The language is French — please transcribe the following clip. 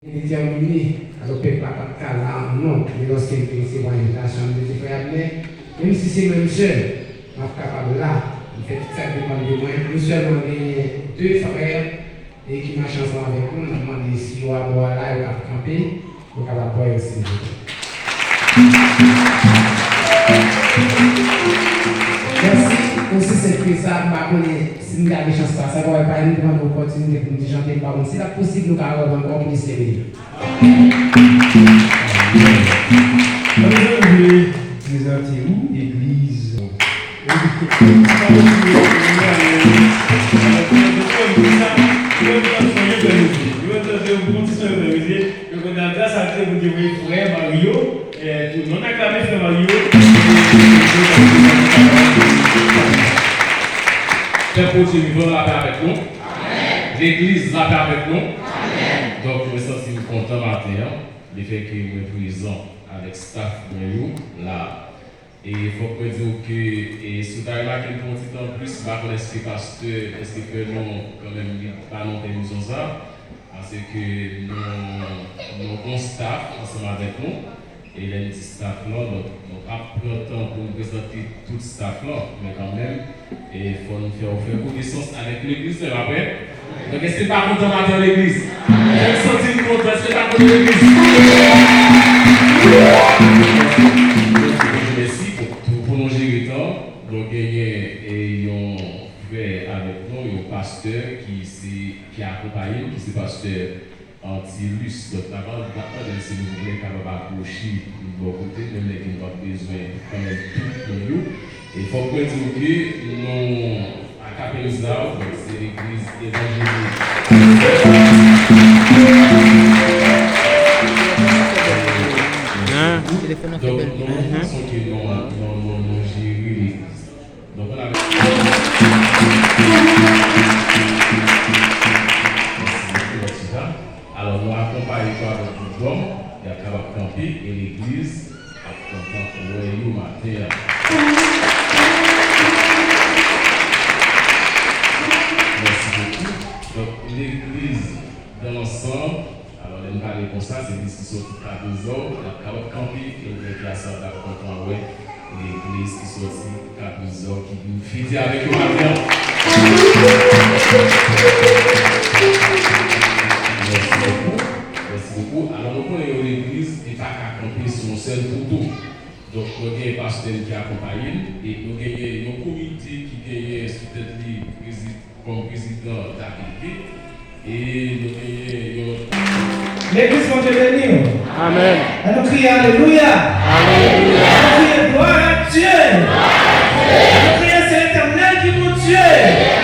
Déterminé à l'opérer par là, non, mais lorsqu'il c'est pour l'invitation de frères, même si c'est même jeune, on est capable là, il fait tout ça dépend de moi. Nous seulement deux frères et qui marchent ensemble avec nous, on a demandé si on va boire là, on va camper, on va boire aussi. Merci. Aussi, c'est que ça, si nous avons chance, ça va pas nous demander l'opportunité pour nous chanter par contre. Si c'est possible, nous allons encore plus sérieux. Aujourd'hui, présentez-vous, Église. Père Dieu vivant la paix avec nous. L'église la paix avec nous. Donc, je me sens content matin, le fait que nous sommes présents avec staff de nous là. Et il faut que je dise que si vous avez remarqué un petit temps plus, je ne sais pas parce que nous, quand même, pas non nous ça. Parce que nous avons un staff ensemble avec nous. Et les petits staff là, donc nous pas pris le temps pour nous présenter tout le staff là, mais quand même, il faut nous faire connaissance avec l'église, c'est vrai. Donc est-ce que tu n'es pas content d'entendre l'église? Est-ce que tu es content? Est-ce que tu n'es pas content de l'église? Merci pour nous gérer le temps. Donc il y a un frère avec nous, il y a un pasteur qui a accompagné, qui est pasteur Antilus. Donc avant de si vous voulez quand même approcher de bon côté, même les qui n'ont pas besoin quand même tout pour nous. Il faut que nous disions que nous, à Capelza, c'est l'église évangélique. Donc nous pensons que nous gérons l'église. Donc on a alors, nous accompagnons avec le don, il y a capable de camper et l'église a content pour le matin. Merci beaucoup. Donc, l'église dans l'ensemble, alors, elle nous parle comme ça, c'est l'église qui sort à 2 heures, il y a capable de camper et le classeur a content ouais, l'église qui sort à 2 heures, qui nous fait avec le matin. Merci beaucoup. Alors, nous connaissons l'église et pas qu'à camper sur un seul couteau. Donc, nous avons un pasteur qui accompagne et nous avons une communauté qui gagne comme président d'activité. Et nous avons L'église va te bénir. Amen. Et nous crions Alléluia. Alléluia. Nous crions gloire à Dieu. Nous crions c'est l'Éternel qui est mon Dieu.